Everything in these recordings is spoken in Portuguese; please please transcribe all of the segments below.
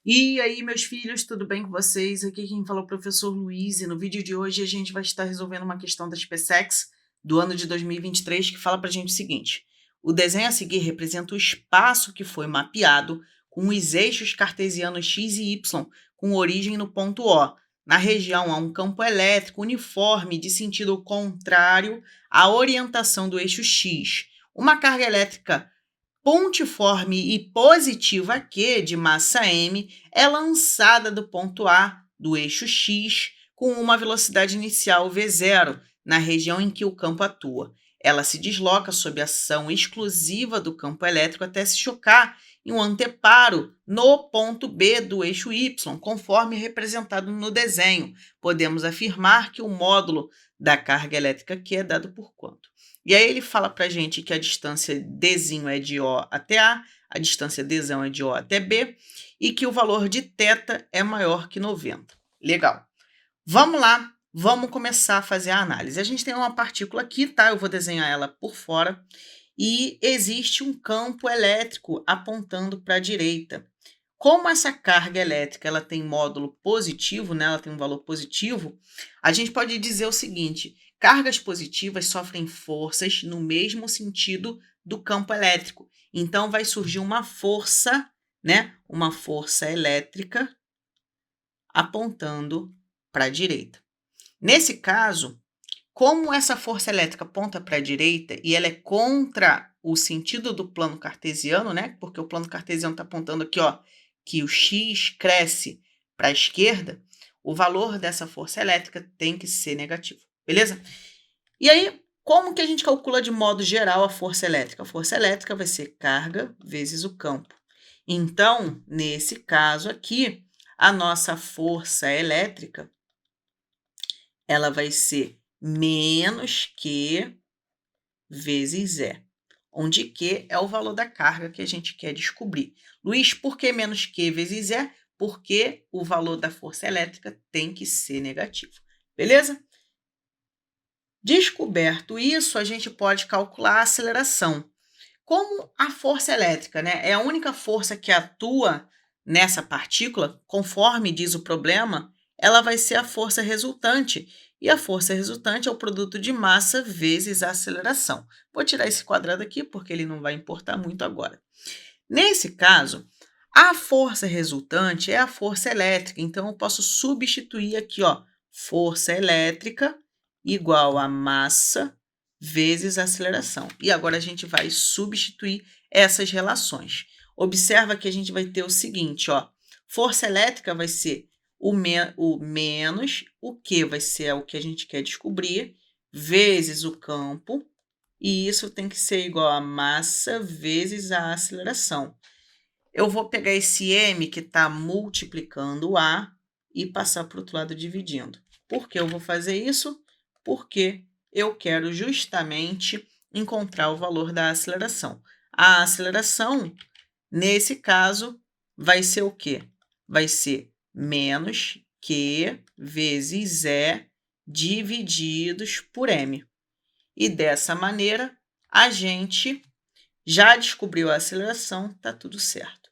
E aí, meus filhos, tudo bem com vocês? Aqui quem fala é o professor Luiz, e no vídeo de hoje a gente vai estar resolvendo uma questão da SpaceX do ano de 2023 que fala para a gente o seguinte: o desenho a seguir representa o espaço que foi mapeado com os eixos cartesianos x e y, com origem no ponto O. Na região há um campo elétrico uniforme de sentido contrário à orientação do eixo x. Uma carga elétrica pontiforme e positiva Q de massa m é lançada do ponto A do eixo x com uma velocidade inicial v0 na região em que o campo atua. Ela se desloca sob ação exclusiva do campo elétrico até se chocar em um anteparo no ponto B do eixo y, conforme representado no desenho. Podemos afirmar que o módulo da carga elétrica Q é dado por quanto? E aí ele fala para a gente que a distância Dzinho é de O até a distância Dzão é de O até B, e que o valor de θ é maior que 90. Legal. Vamos lá, vamos começar a fazer a análise. A gente tem uma partícula aqui, tá? Eu vou desenhar ela por fora, e existe um campo elétrico apontando para a direita. Como essa carga elétrica ela tem módulo positivo, né? Ela tem um valor positivo, a gente pode dizer o seguinte: cargas positivas sofrem forças no mesmo sentido do campo elétrico. Então, vai surgir uma força, né? Uma força elétrica apontando para a direita. Nesse caso, como essa força elétrica aponta para a direita e ela é contra o sentido do plano cartesiano, né? Porque o plano cartesiano está apontando aqui, ó, que o x cresce para a esquerda, o valor dessa força elétrica tem que ser negativo, beleza? E aí, como que a gente calcula de modo geral a força elétrica? A força elétrica vai ser carga vezes o campo. Então, nesse caso aqui, a nossa força elétrica, ela vai ser menos Q vezes E, onde Q é o valor da carga que a gente quer descobrir. Luiz, por que menos Q vezes E? Porque o valor da força elétrica tem que ser negativo, beleza? Descoberto isso, a gente pode calcular a aceleração. Como a força elétrica, né, é a única força que atua nessa partícula, conforme diz o problema, ela vai ser a força resultante. E a força resultante é o produto de massa vezes a aceleração. Vou tirar esse quadrado aqui, porque ele não vai importar muito agora. Nesse caso, a força resultante é a força elétrica. Então, eu posso substituir aqui, ó, força elétrica igual a massa vezes a aceleração. E agora a gente vai substituir essas relações. Observa que a gente vai ter o seguinte, ó, força elétrica vai ser o menos, o que vai ser o que a gente quer descobrir, vezes o campo, e isso tem que ser igual a massa vezes a aceleração. Eu vou pegar esse m que está multiplicando o a e passar para o outro lado dividindo. Por que eu vou fazer isso? Porque eu quero justamente encontrar o valor da aceleração. A aceleração, nesse caso, vai ser o quê? Vai ser menos Q vezes E divididos por m. E dessa maneira, a gente já descobriu a aceleração, está tudo certo.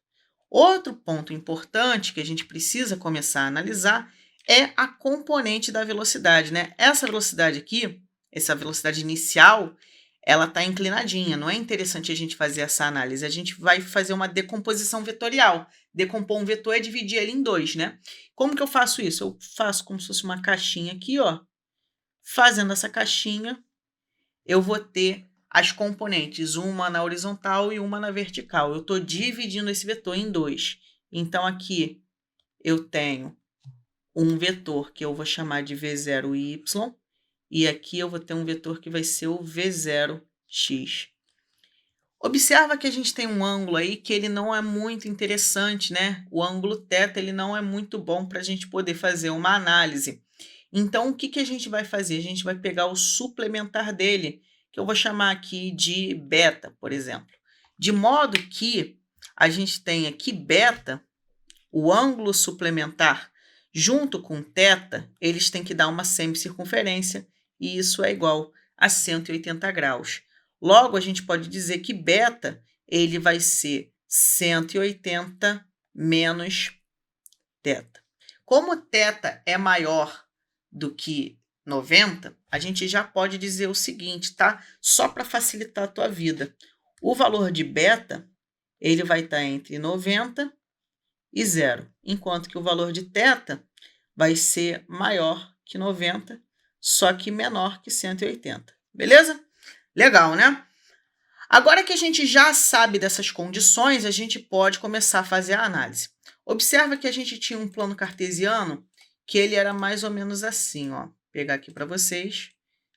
Outro ponto importante que a gente precisa começar a analisar é a componente da velocidade, né? Essa velocidade aqui, essa velocidade inicial, ela está inclinadinha. Não é interessante a gente fazer essa análise. A gente vai fazer uma decomposição vetorial. Decompor um vetor é dividir ele em dois, né? Como que eu faço isso? Eu faço como se fosse uma caixinha aqui, ó. Fazendo essa caixinha, eu vou ter as componentes, uma na horizontal e uma na vertical. Eu estou dividindo esse vetor em dois. Então, aqui eu tenho um vetor que eu vou chamar de V0y, e aqui eu vou ter um vetor que vai ser o V0x. Observa que a gente tem um ângulo aí que ele não é muito interessante, né? O ângulo θ ele não é muito bom para a gente poder fazer uma análise. Então, o que, que a gente vai fazer? A gente vai pegar o suplementar dele, que eu vou chamar aqui de beta, por exemplo. De modo que a gente tem aqui beta, o ângulo suplementar, junto com θ, eles têm que dar uma semicircunferência, e isso é igual a 180 graus. Logo, a gente pode dizer que beta ele vai ser 180 menos θ. Como θ é maior do que 90, a gente já pode dizer o seguinte, tá? Só para facilitar a tua vida. O valor de beta, ele vai estar entre 90 e 0, enquanto que o valor de θ vai ser maior que 90, só que menor que 180. Beleza? Legal, né? Agora que a gente já sabe dessas condições, a gente pode começar a fazer a análise. Observa que a gente tinha um plano cartesiano que ele era mais ou menos assim, ó. Vou pegar aqui para vocês.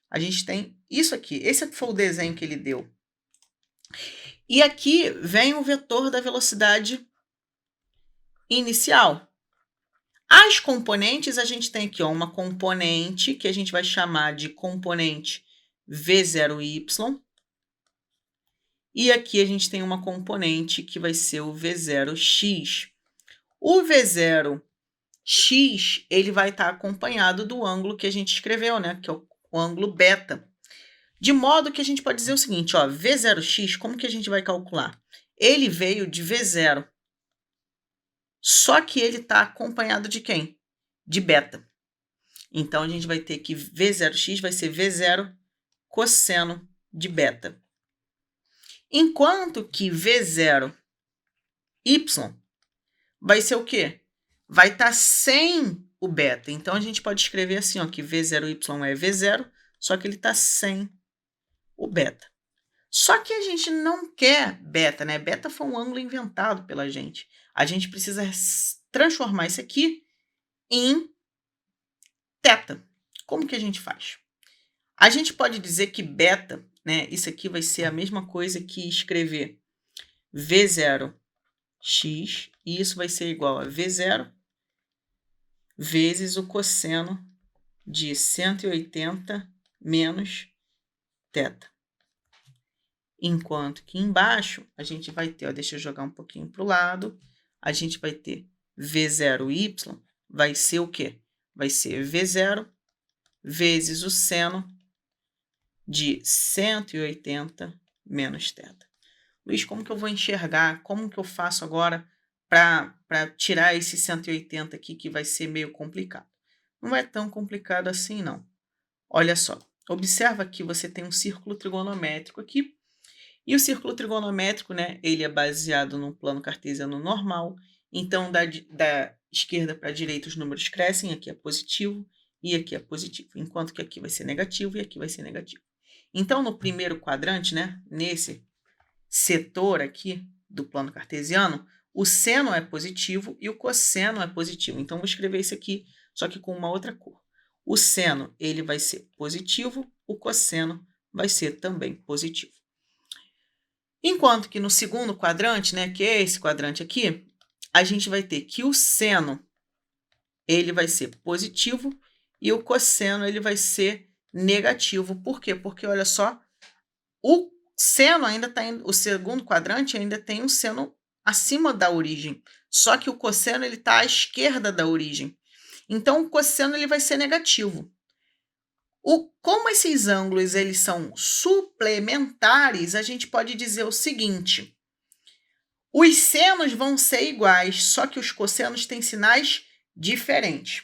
A gente tem isso aqui. Esse aqui foi o desenho que ele deu. E aqui vem o vetor da velocidade inicial. As componentes, a gente tem aqui ó, uma componente que a gente vai chamar de componente V0y. E aqui a gente tem uma componente que vai ser o V0x. O V0x, ele vai estar acompanhado do ângulo que a gente escreveu, né? Que é o ângulo beta. De modo que a gente pode dizer o seguinte, ó, V0x, como que a gente vai calcular? Ele veio de V0. Só que ele está acompanhado de quem? De beta. Então, a gente vai ter que V0x vai ser V0 cosseno de beta. Enquanto que V0y vai ser o quê? Vai estar sem o beta. Então, a gente pode escrever assim, ó, que V0y é V0, só que ele está sem o beta. Só que a gente não quer beta, né? Beta foi um ângulo inventado pela gente. A gente precisa transformar isso aqui em θ. Como que a gente faz? A gente pode dizer que beta, né? Isso aqui vai ser a mesma coisa que escrever V0x, e isso vai ser igual a V0 vezes o cosseno de 180 menos θ. Enquanto que embaixo a gente vai ter, ó, deixa eu jogar um pouquinho para o lado, a gente vai ter V0y, vai ser o quê? Vai ser V0 vezes o seno de 180 menos θ. Luiz, como que eu vou enxergar? Como que eu faço agora para tirar esse 180 aqui, que vai ser meio complicado? Não é tão complicado assim, não. Olha só, observa que você tem um círculo trigonométrico aqui, e o círculo trigonométrico, né, ele é baseado no plano cartesiano normal. Então, da esquerda para a direita, os números crescem. Aqui é positivo e aqui é positivo. Enquanto que aqui vai ser negativo e aqui vai ser negativo. Então, no primeiro quadrante, né, nesse setor aqui do plano cartesiano, o seno é positivo e o cosseno é positivo. Então, vou escrever isso aqui, só que com uma outra cor. O seno, ele vai ser positivo, o cosseno vai ser também positivo. Enquanto que no segundo quadrante, né, que é esse quadrante aqui, a gente vai ter que o seno, ele vai ser positivo e o cosseno, ele vai ser negativo. Por quê? Porque, olha só, o seno ainda está, o segundo quadrante ainda tem um seno acima da origem, só que o cosseno, ele está à esquerda da origem. Então, o cosseno, ele vai ser negativo. Como esses ângulos eles são suplementares, a gente pode dizer o seguinte: os senos vão ser iguais, só que os cossenos têm sinais diferentes.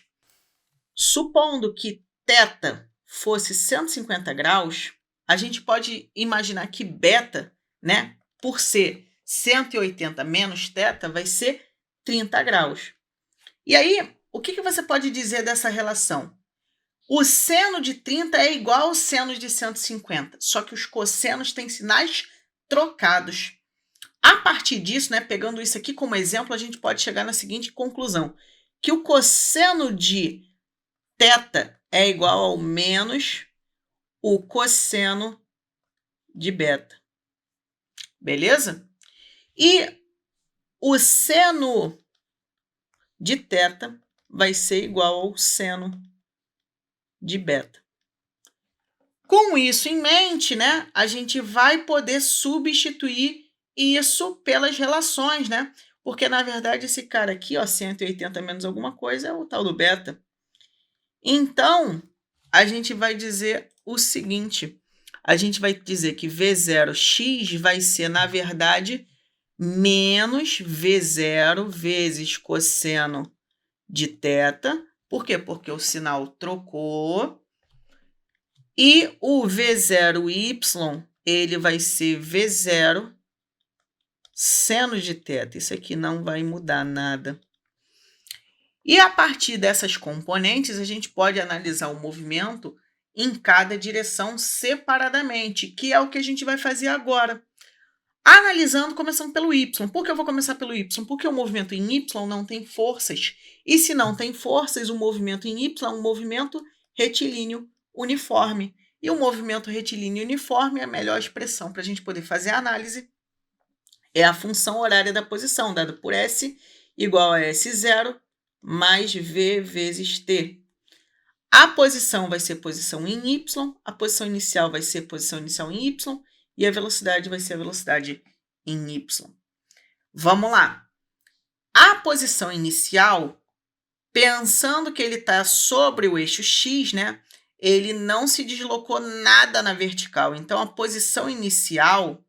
Supondo que θ fosse 150 graus, a gente pode imaginar que beta, né, por ser 180 menos θ, vai ser 30 graus. E aí, o que você pode dizer dessa relação? O seno de 30 é igual ao seno de 150, só que os cossenos têm sinais trocados. A partir disso, né, pegando isso aqui como exemplo, a gente pode chegar na seguinte conclusão, que o cosseno de θ é igual ao menos o cosseno de beta. Beleza? E o seno de θ vai ser igual ao seno de beta. Com isso em mente, né, a gente vai poder substituir isso pelas relações, né? Porque, na verdade, esse cara aqui, ó, 180 menos alguma coisa, é o tal do beta. Então, a gente vai dizer o seguinte, a gente vai dizer que V0x vai ser, na verdade, menos V0 vezes cosseno de θ. Por quê? Porque o sinal trocou. E o V0y, ele vai ser V0 seno de θ. Isso aqui não vai mudar nada. E a partir dessas componentes, a gente pode analisar o movimento em cada direção separadamente, que é o que a gente vai fazer agora. Analisando, começando pelo y. Por que eu vou começar pelo y? Porque o movimento em y não tem forças. E se não tem forças, o movimento em y é um movimento retilíneo uniforme. E o movimento retilíneo uniforme, a melhor expressão para a gente poder fazer a análise é a função horária da posição, dada por S igual a S0 mais V vezes T. A posição vai ser posição em Y, a posição inicial vai ser posição inicial em Y, e a velocidade vai ser a velocidade em Y. Vamos lá. A posição inicial, pensando que ele está sobre o eixo X, né? Ele não se deslocou nada na vertical. Então, a posição inicial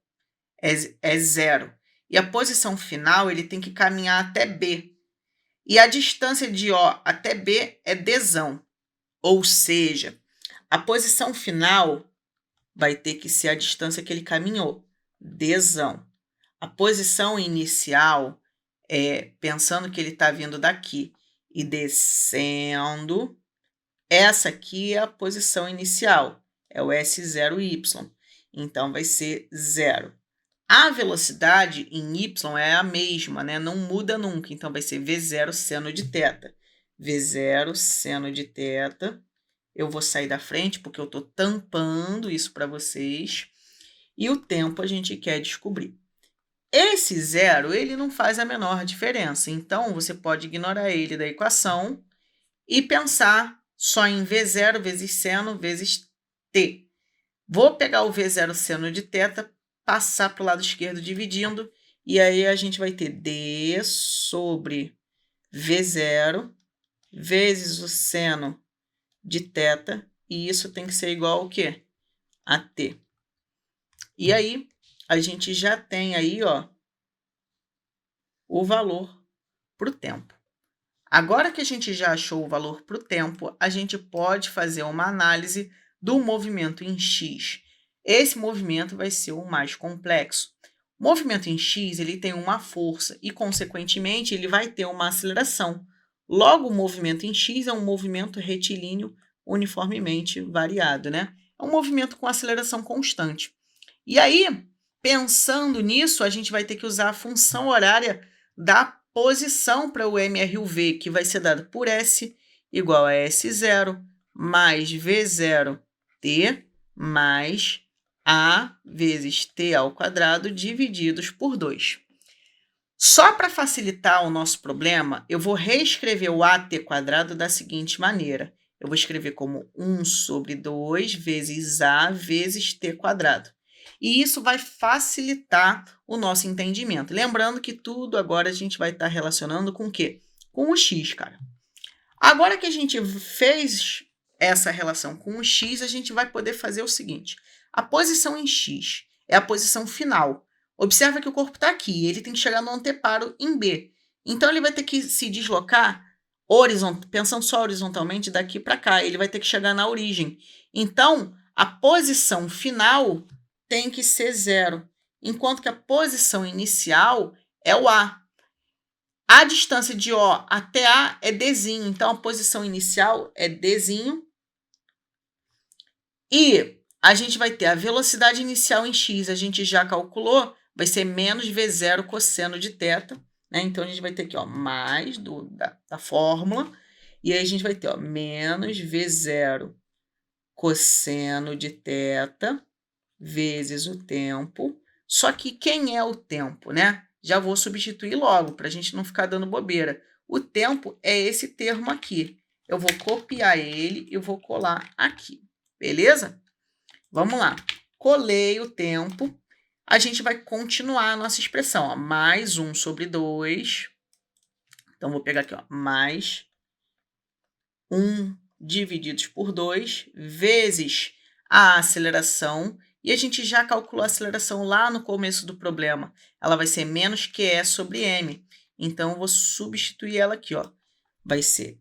é 0. E a posição final, ele tem que caminhar até B. E a distância de O até B é Dzão. Ou seja, a posição final vai ter que ser a distância que ele caminhou, Dzão. A posição inicial, pensando que ele está vindo daqui e descendo, essa aqui é a posição inicial, é o S0y. Então, vai ser 0. A velocidade em y é a mesma, né? Não muda nunca. Então, vai ser V0 seno de θ. V0 seno de θ. Eu vou sair da frente porque eu estou tampando isso para vocês. E o tempo a gente quer descobrir. Esse zero, ele não faz a menor diferença. Então, você pode ignorar ele da equação e pensar só em V0 vezes seno vezes t. Vou pegar o V0 seno de θ, passar para o lado esquerdo dividindo, e aí a gente vai ter d sobre V0 vezes o seno de θ, e isso tem que ser igual ao quê? A t. E aí, a gente já tem aí, ó, o valor para o tempo. Agora que a gente já achou o valor para o tempo, a gente pode fazer uma análise do movimento em x. Esse movimento vai ser o mais complexo. O movimento em x, ele tem uma força e, consequentemente, ele vai ter uma aceleração. Logo, o movimento em x é um movimento retilíneo uniformemente variado, né? É um movimento com aceleração constante. E aí, pensando nisso, a gente vai ter que usar a função horária da posição para o MRUV, que vai ser dado por S igual a S0 mais V0t mais A vezes t ao quadrado divididos por 2. Só para facilitar o nosso problema, eu vou reescrever o AT quadrado da seguinte maneira. Eu vou escrever como 1 sobre 2 vezes A vezes t quadrado. E isso vai facilitar o nosso entendimento. Lembrando que tudo agora a gente vai estar relacionando com o quê? Com o x, cara. Agora que a gente fez essa relação com o x, a gente vai poder fazer o seguinte. A posição em x é a posição final. Observa que o corpo está aqui, ele tem que chegar no anteparo em B. Então, ele vai ter que se deslocar, pensando só horizontalmente, daqui para cá. Ele vai ter que chegar na origem. Então, a posição final tem que ser 0, enquanto que a posição inicial é o A. A distância de O até A é Dzinho, então a posição inicial é Dzinho. E a gente vai ter a velocidade inicial em x, a gente já calculou, vai ser menos V0 cosseno de θ, né? Então, a gente vai ter aqui, ó, mais da fórmula, e aí a gente vai ter, ó, menos V0 cosseno de θ, vezes o tempo. Só que quem é o tempo, né? Já vou substituir logo, para a gente não ficar dando bobeira. O tempo é esse termo aqui. Eu vou copiar ele e vou colar aqui. Beleza? Vamos lá. Colei o tempo. A gente vai continuar a nossa expressão. Ó, mais 1 sobre 2. Então, vou pegar aqui, ó, mais 1 divididos por 2, vezes a aceleração. E a gente já calculou a aceleração lá no começo do problema. Ela vai ser menos QE sobre M. Então, eu vou substituir ela aqui, ó. vai ser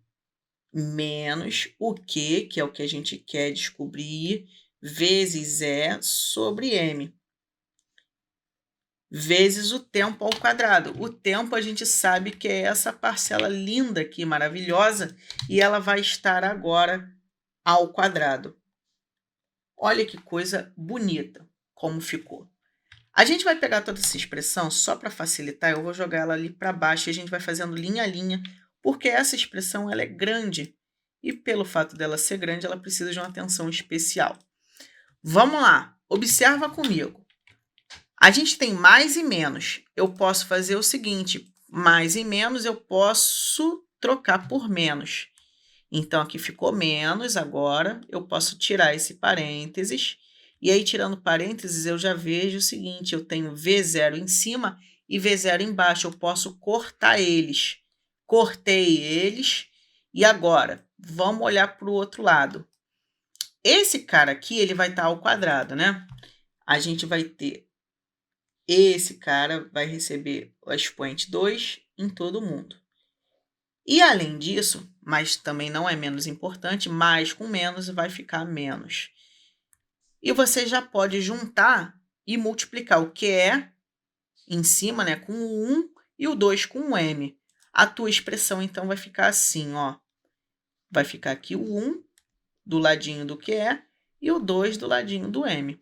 menos o Q, que é o que a gente quer descobrir, vezes E sobre M, vezes o tempo ao quadrado. O tempo a gente sabe que é essa parcela linda aqui, maravilhosa, e ela vai estar agora ao quadrado. Olha que coisa bonita como ficou. A gente vai pegar toda essa expressão, só para facilitar, eu vou jogar ela ali para baixo e a gente vai fazendo linha a linha, porque essa expressão ela é grande e pelo fato dela ser grande, ela precisa de uma atenção especial. Vamos lá, observa comigo. A gente tem mais e menos. Eu posso fazer o seguinte, mais e menos eu posso trocar por menos. Então, aqui ficou menos, agora eu posso tirar esse parênteses. E aí, tirando parênteses, eu já vejo o seguinte, eu tenho V0 em cima e V0 embaixo. Eu posso cortar eles. Cortei eles. E agora, vamos olhar para o outro lado. Esse cara aqui, ele vai estar ao quadrado, né? A gente vai ter esse cara vai receber o expoente 2 em todo mundo. E além disso, mas também não é menos importante, mais com menos vai ficar menos. E você já pode juntar e multiplicar o que é em cima, né, com o 1 e o 2 com o M. A tua expressão, então, vai ficar assim, ó. Vai ficar aqui o 1 do ladinho do que é e o 2 do ladinho do M.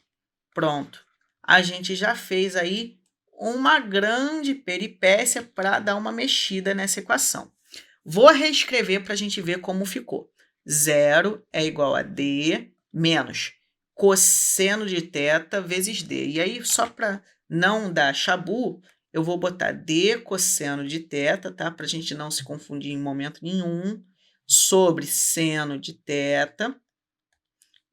Pronto. A gente já fez aí uma grande peripécia para dar uma mexida nessa equação. Vou reescrever para a gente ver como ficou. 0 é igual a D menos cosseno de θ vezes D. E aí, só para não dar chabu, eu vou botar D cosseno de θ, tá? Para a gente não se confundir em momento nenhum, sobre seno de θ.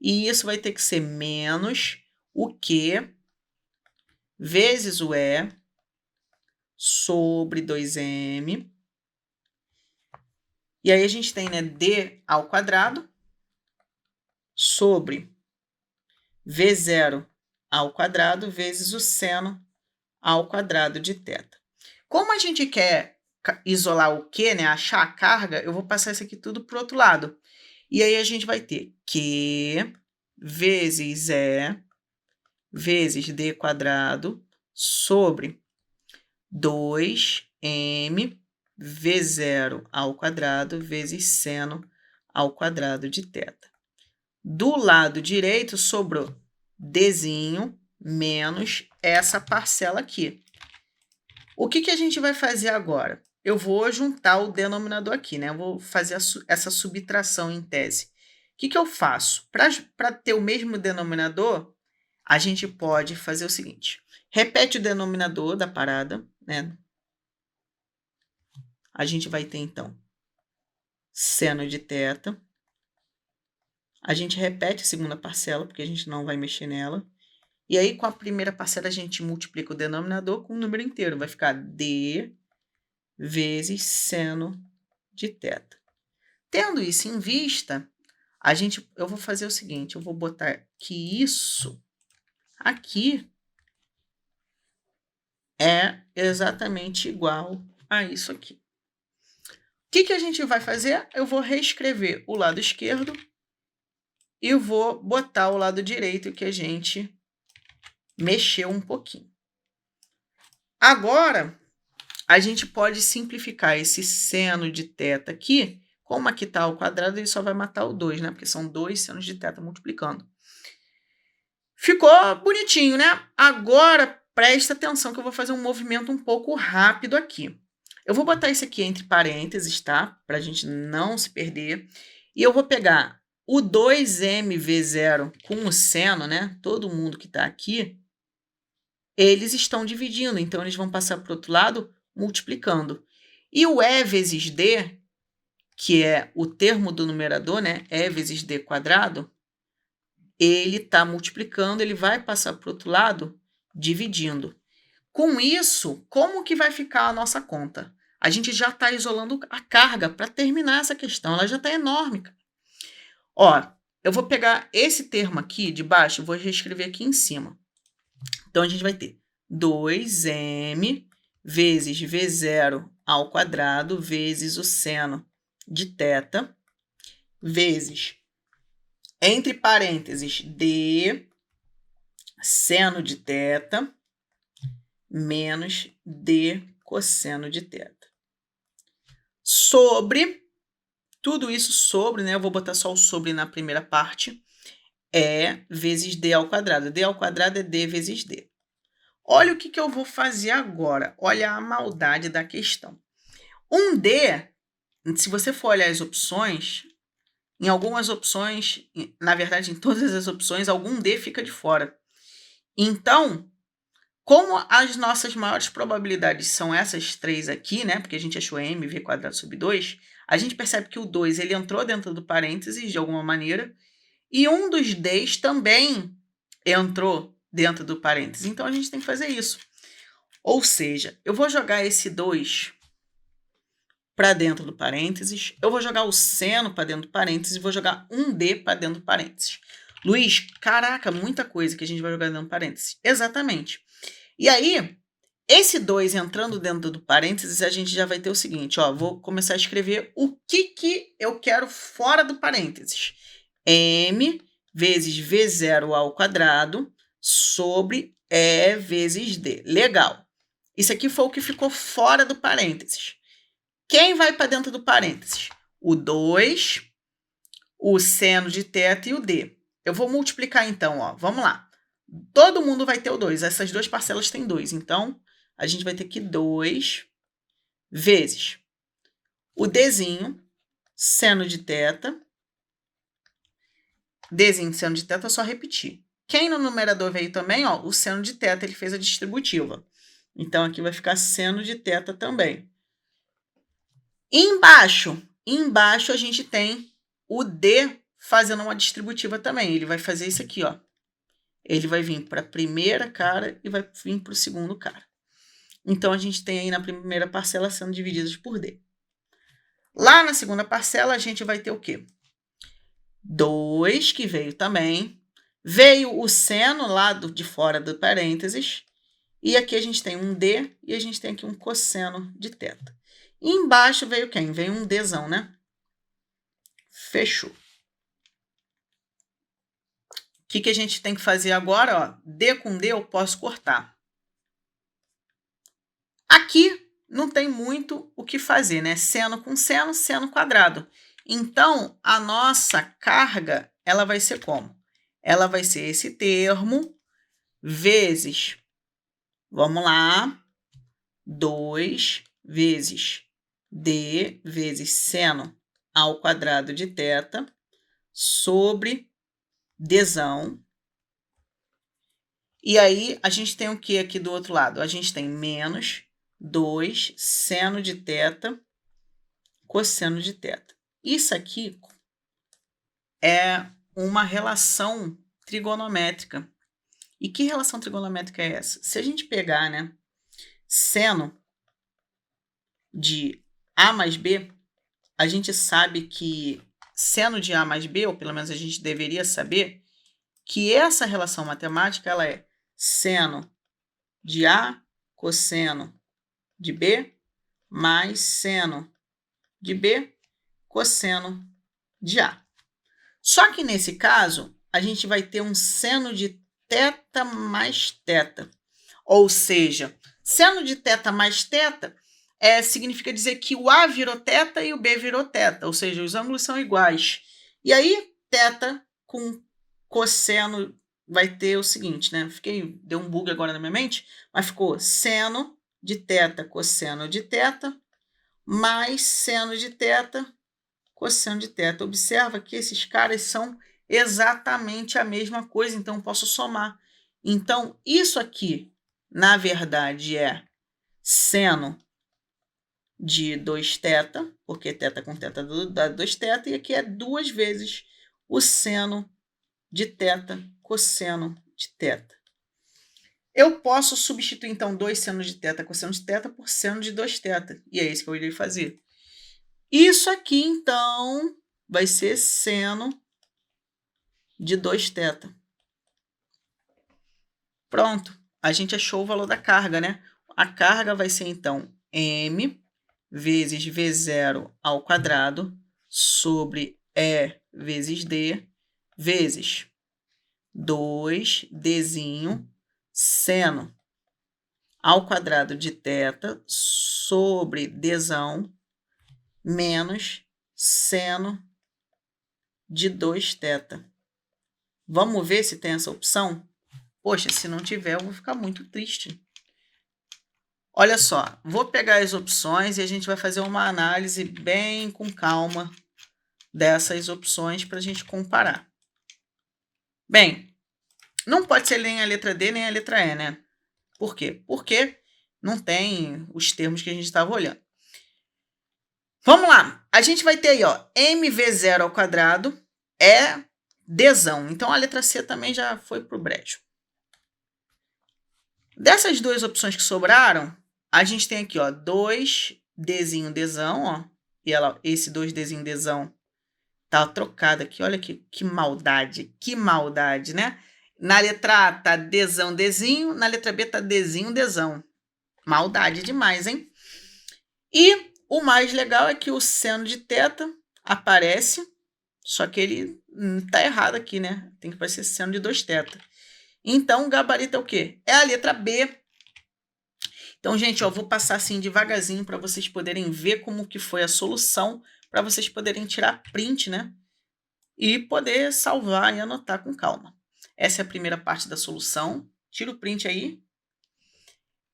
E isso vai ter que ser menos o Q vezes o E sobre 2M. E aí a gente tem, né, D ao quadrado sobre V0 ao quadrado vezes o seno ao quadrado de θ. Como a gente quer isolar o Q, né, achar a carga, eu vou passar isso aqui tudo para o outro lado. E aí a gente vai ter Q vezes E vezes D quadrado sobre 2M V0 ao quadrado vezes seno ao quadrado de θ. Do lado direito sobrou Dzinho menos essa parcela aqui. O que a gente vai fazer agora? Eu vou juntar o denominador aqui, né? Eu vou fazer essa subtração em tese. O que eu faço? Para ter o mesmo denominador, a gente pode fazer o seguinte. Repete o denominador da parada, né? A gente vai ter, então, seno de θ. A gente repete a segunda parcela, porque a gente não vai mexer nela. E aí, com a primeira parcela, a gente multiplica o denominador com o número inteiro. Vai ficar D vezes seno de θ. Tendo isso em vista, eu vou fazer o seguinte, eu vou botar que isso aqui é exatamente igual a isso aqui. O que a gente vai fazer? Eu vou reescrever o lado esquerdo e vou botar o lado direito que a gente mexeu um pouquinho. Agora, a gente pode simplificar esse seno de θ aqui. Como aqui está ao quadrado, ele só vai matar o 2, né? Porque são 2 senos de θ multiplicando. Ficou bonitinho, né? Agora, presta atenção que eu vou fazer um movimento um pouco rápido aqui. Eu vou botar isso aqui entre parênteses, tá? Para a gente não se perder. E eu vou pegar o 2mv0 com o seno, né? Todo mundo que está aqui, eles estão dividindo. Então, eles vão passar para o outro lado multiplicando. E o E vezes D, que é o termo do numerador, né? E vezes D quadrado, ele está multiplicando, ele vai passar para o outro lado dividindo. Com isso, como que vai ficar a nossa conta? A gente já está isolando a carga para terminar essa questão. Ela já está enorme. Ó, eu vou pegar esse termo aqui de baixo, vou reescrever aqui em cima. Então, a gente vai ter 2m vezes v0 ao quadrado vezes o seno de θ vezes, entre parênteses, d seno de θ menos d cosseno de θ. Sobre, tudo isso sobre, né? Eu vou botar só o sobre na primeira parte, é vezes d ao quadrado. D ao quadrado é d vezes d. Olha o que eu vou fazer agora. Olha a maldade da questão. Um d, se você for olhar as opções, em algumas opções, na verdade em todas as opções, algum d fica de fora. Então, como as nossas maiores probabilidades são essas três aqui, né? Porque a gente achou mv quadrado sobre 2, a gente percebe que o 2 ele entrou dentro do parênteses de alguma maneira, e um dos d's também entrou dentro do parênteses. Então, a gente tem que fazer isso. Ou seja, eu vou jogar esse 2 para dentro do parênteses, eu vou jogar o seno para dentro do parênteses e vou jogar um d para dentro do parênteses. Luiz, caraca, muita coisa que a gente vai jogar dentro do parênteses. Exatamente. E aí, esse 2 entrando dentro do parênteses, a gente já vai ter o seguinte, ó, vou começar a escrever o que eu quero fora do parênteses. M vezes V0 ao quadrado sobre E vezes D. Legal. Isso aqui foi o que ficou fora do parênteses. Quem vai para dentro do parênteses? O 2, o seno de θ e o D. Eu vou multiplicar então, ó. Vamos lá. Todo mundo vai ter o 2. Essas duas parcelas têm 2. Então, a gente vai ter que 2 vezes o Dzinho, seno de θ. Dzinho, seno de θ, é só repetir. Quem no numerador veio também, ó, o seno de θ, ele fez a distributiva. Então, aqui vai ficar seno de θ também. Embaixo a gente tem o D fazendo uma distributiva também. Ele vai fazer isso aqui, ó. Ele vai vir para a primeira cara e vai vir para o segundo cara. Então, a gente tem aí na primeira parcela sendo divididas por D. Lá na segunda parcela, a gente vai ter o quê? 2, que veio também. Veio o seno lá de fora do parênteses. E aqui a gente tem um D e a gente tem aqui um cosseno de θ. E embaixo veio quem? Veio um Dzão, né? Fechou. O que a gente tem que fazer agora? Ó, D com D eu posso cortar. Aqui não tem muito o que fazer, né? Seno com seno, seno quadrado. Então, a nossa carga, ela vai ser como? Ela vai ser esse termo vezes, vamos lá, 2 vezes D vezes seno ao quadrado de θ sobre Dzão. E aí, a gente tem o que aqui do outro lado? A gente tem menos 2 seno de θ cosseno de θ. Isso aqui é uma relação trigonométrica. E que relação trigonométrica é essa? Se a gente pegar, né, seno de A mais B, a gente sabe que seno de A mais B, ou pelo menos a gente deveria saber, que essa relação matemática ela é seno de A cosseno de B mais seno de B cosseno de A. Só que nesse caso, a gente vai ter um seno de θ mais θ. Ou seja, seno de θ mais θ significa dizer que o A virou θ e o B virou θ. Ou seja, os ângulos são iguais. E aí, θ com cosseno vai ter o seguinte, né? Deu um bug agora na minha mente, mas ficou seno de θ cosseno de θ mais seno de θ cosseno de θ. Observa que esses caras são exatamente a mesma coisa, então eu posso somar. Então, isso aqui, na verdade, é seno de 2θ, porque θ com θ dá 2θ, e aqui é 2 vezes o seno de θ cosseno de θ. Eu posso substituir, então, 2 seno de θ cosseno de θ por seno de 2θ, e é isso que eu irei fazer. Isso aqui, então, vai ser seno de 2θ. Pronto, a gente achou o valor da carga, né? A carga vai ser, então, M vezes V0 ao quadrado sobre E vezes D vezes 2Dzinho seno ao quadrado de θ sobre Dzão menos seno de 2θ. Vamos ver se tem essa opção? Poxa, se não tiver, eu vou ficar muito triste. Olha só, vou pegar as opções e a gente vai fazer uma análise bem com calma dessas opções para a gente comparar. Bem, não pode ser nem a letra D nem a letra E, né? Por quê? Porque não tem os termos que a gente estava olhando. Vamos lá, a gente vai ter aí, ó, mv0 ao quadrado é dzão. Então a letra C também já foi para o brejo. Dessas duas opções que sobraram, a gente tem aqui, ó, 2Dzinho dzão, ó, e esse 2Dzinho dzão tá trocado aqui, olha que maldade, né? Na letra A tá dzão, dzinho, na letra B tá dzinho, dzão. Maldade demais, hein? E o mais legal é que o seno de θ aparece, só que ele tá errado aqui, né? Tem que aparecer seno de 2θ. Então, o gabarito é o quê? É a letra B. Então, gente, ó, vou passar assim devagarzinho para vocês poderem ver como que foi a solução, para vocês poderem tirar print, né? E poder salvar e anotar com calma. Essa é a primeira parte da solução. Tira o print aí.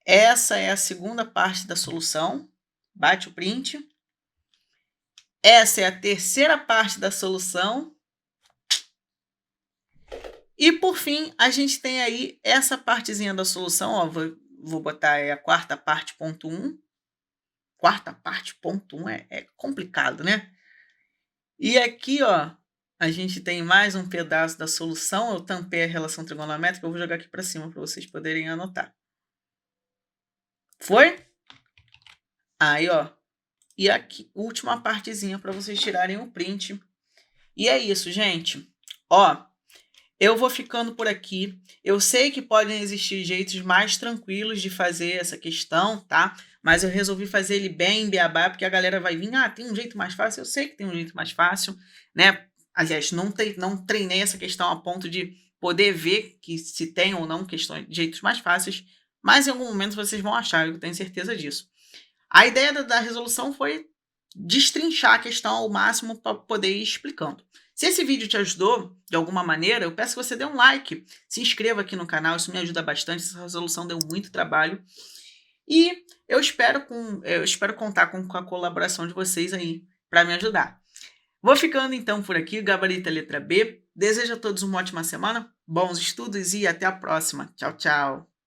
Essa é a segunda parte da solução. Bate o print. Essa é a terceira parte da solução. E, por fim, a gente tem aí essa partezinha da solução. Ó, vou botar aí a quarta parte, ponto 1. Quarta parte, ponto 1 é complicado, né? E aqui, ó, a gente tem mais um pedaço da solução. Eu tampei a relação trigonométrica. Eu vou jogar aqui para cima para vocês poderem anotar. Foi? Aí, ó. E aqui, última partezinha para vocês tirarem o print. E é isso, gente. Ó, eu vou ficando por aqui. Eu sei que podem existir jeitos mais tranquilos de fazer essa questão, tá? Mas eu resolvi fazer ele bem beabá, porque a galera vai vir, ah, tem um jeito mais fácil. Eu sei que tem um jeito mais fácil, né? Aliás, não treinei essa questão a ponto de poder ver que se tem ou não questões, jeitos mais fáceis, mas em algum momento vocês vão achar, eu tenho certeza disso. A ideia da resolução foi destrinchar a questão ao máximo para poder ir explicando. Se esse vídeo te ajudou de alguma maneira, eu peço que você dê um like, se inscreva aqui no canal, isso me ajuda bastante, essa resolução deu muito trabalho. E eu espero contar com a colaboração de vocês aí para me ajudar. Vou ficando então por aqui, gabarito é letra B. Desejo a todos uma ótima semana, bons estudos e até a próxima. Tchau, tchau.